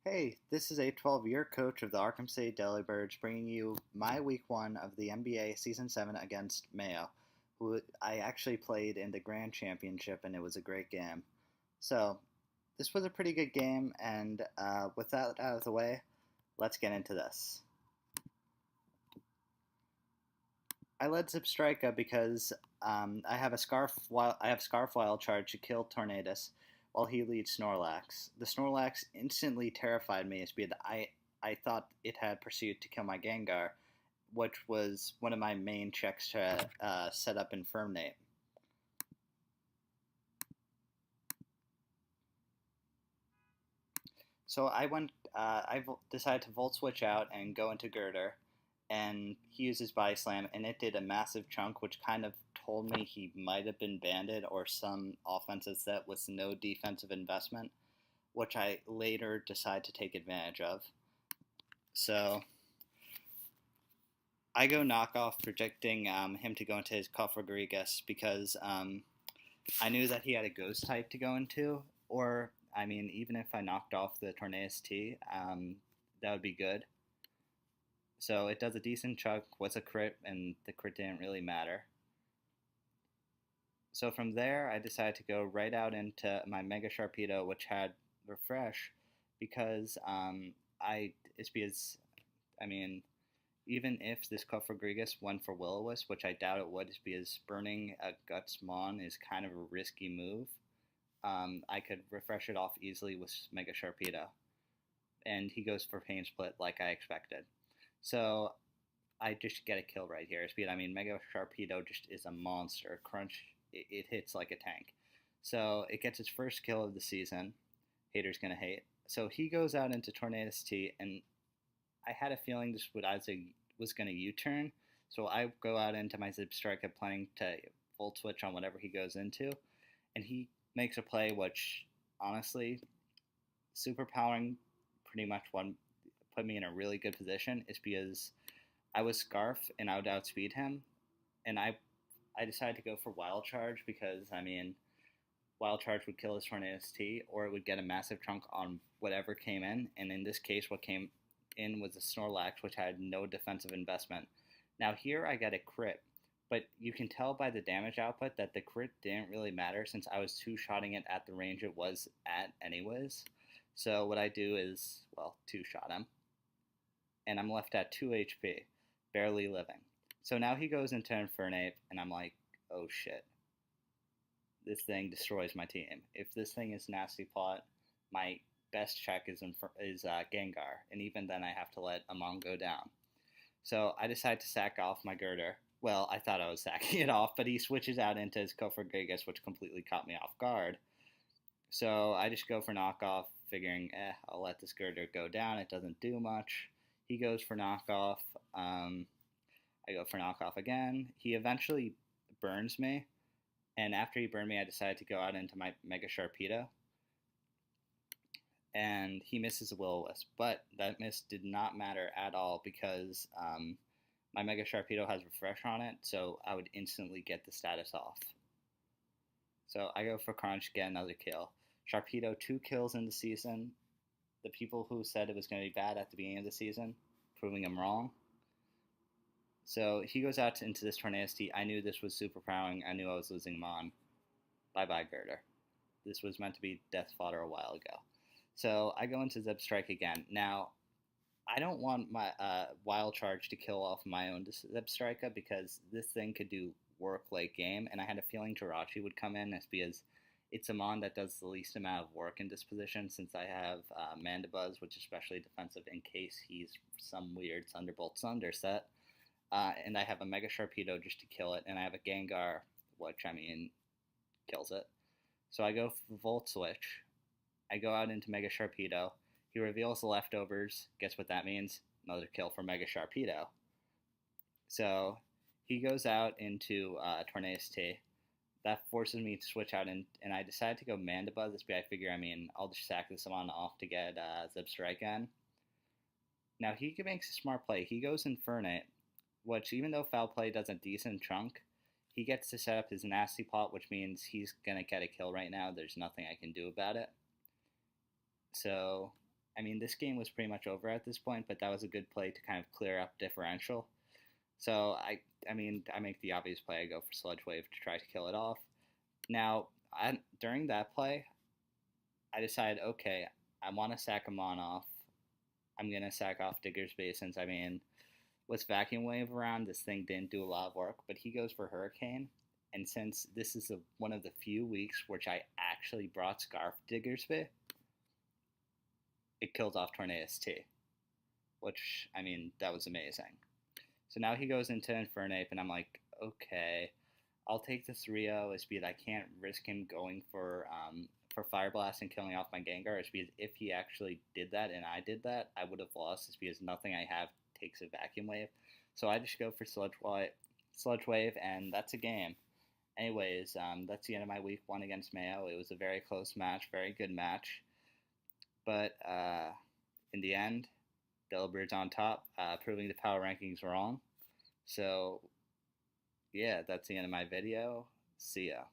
Hey, this is A12, your coach of the Arkham State Delibirds, bringing you my week one of the MBA Season 7 against Mayo, who I actually played in the Grand Championship, and it was a great game. So, this was a pretty good game, and with that out of the way, let's get into this. I led Zipstrika because I have Scarf Wild Charge to kill Tornadus, while he leads Snorlax. The Snorlax instantly terrified me, as being I thought it had pursued to kill my Gengar, which was one of my main checks to set up Infernate. So decided to Volt Switch out and go into Girder, and he uses Body Slam, and it did a massive chunk, which kind of told me he might have been banded or some offensive set with no defensive investment, which I later decide to take advantage of. So I go knockoff, predicting him to go into his Cofagrigus because I knew that he had a Ghost type to go into, or I mean, even if I knocked off the Tornadus T, that would be good. So it does a decent chunk, was a crit, and the crit didn't really matter. So from there, I decided to go right out into my Mega Sharpedo, which had Refresh, because I mean, even if this Cofagrigus went for Will-O-Wisp, which I doubt it would, is because burning a Guts Mon is kind of a risky move. I could refresh it off easily with Mega Sharpedo. And he goes for Pain Split like I expected. So I just get a kill right here. I mean, Mega Sharpedo just is a monster. Crunch, it hits like a tank. So it gets its first kill of the season. Haters gonna hate. So he goes out into Tornadus T, and I had a feeling this was gonna U-turn. So I go out into my Zipstrika planning to Volt Switch on whatever he goes into, and he makes a play which, honestly, superpowering pretty much put me in a really good position is because I was Scarf and I would outspeed him, and I decided to go for Wild Charge because I mean, Wild Charge would kill his Tornadus T, or it would get a massive chunk on whatever came in, and in this case, what came in was a Snorlax, which had no defensive investment. Now here I get a crit, but you can tell by the damage output that the crit didn't really matter since I was two-shotting it at the range it was at anyways. So what I do is, well, two-shot him, and I'm left at 2 HP, barely living. So now he goes into Infernate, and I'm like, oh shit. This thing destroys my team. If this thing is Nasty Plot, my best check is Gengar, and even then I have to let Amon go down. So I decide to sack off my Girder. Well, I thought I was sacking it off, but he switches out into his Cofagrigus, which completely caught me off guard. So I just go for knockoff, figuring, I'll let this Girder go down. It doesn't do much. He goes for knockoff. I go for knockoff again. He eventually burns me, and after he burned me, I decided to go out into my Mega Sharpedo, and he misses a Will-O-Wisp, but that miss did not matter at all because my Mega Sharpedo has Refresh on it, so I would instantly get the status off. So I go for Crunch, get another kill. Sharpedo 2 kills in the season. The people who said it was going to be bad at the beginning of the season, proving them wrong. So he goes out into this Tornadus T. I knew this was superpowering. I knew I was losing Mon. Bye-bye, Girder. This was meant to be death fodder a while ago. So I go into Zipstrike again. Now, I don't want my Wild Charge to kill off my own Zipstrika because this thing could do work late game, and I had a feeling Jirachi would come in because it's a Mon that does the least amount of work in this position since I have Mandibuzz, which is especially defensive in case he's some weird Thunderbolt Thunder set. And I have a Mega Sharpedo just to kill it, and I have a Gengar, which, I mean, kills it. So I go for Volt Switch. I go out into Mega Sharpedo. He reveals the leftovers. Guess what that means? Another kill for Mega Sharpedo. So he goes out into Tornadus T. That forces me to switch out, and I decided to go Mandibuzz. This way I figure, I mean, I'll just sack this one off to get Zipstrike in. Now he makes a smart play. He goes Infernate, which even though Foul Play does a decent chunk, he gets to set up his Nasty Plot, which means he's going to get a kill right now. There's nothing I can do about it. So, I mean, this game was pretty much over at this point, but that was a good play to kind of clear up differential. So I mean, I make the obvious play. I go for Sludge Wave to try to kill it off. Now, during that play, I decided, okay, I want to sack a Mon off. I'm gonna sack off Digger's Basins. I mean, with Vacuum Wave around, this thing didn't do a lot of work, but he goes for Hurricane. And since this is one of the few weeks which I actually brought Scarf Diggersby, it kills off Tornadus T, which, I mean, that was amazing. So now he goes into Infernape, and I'm like, okay, I'll take the 3-0 as speed. I can't risk him going for Fire Blast and killing off my Gengar, as because if he actually did that and I did that, I would have lost, as because nothing I have takes a Vacuum Wave. So I just go for Sludge Wave, and that's a game. Anyways, that's the end of my week 1 against Mayo. It was a very close match, very good match. But in the end, Delibirds on top, proving the power rankings wrong. So, yeah, that's the end of my video. See ya.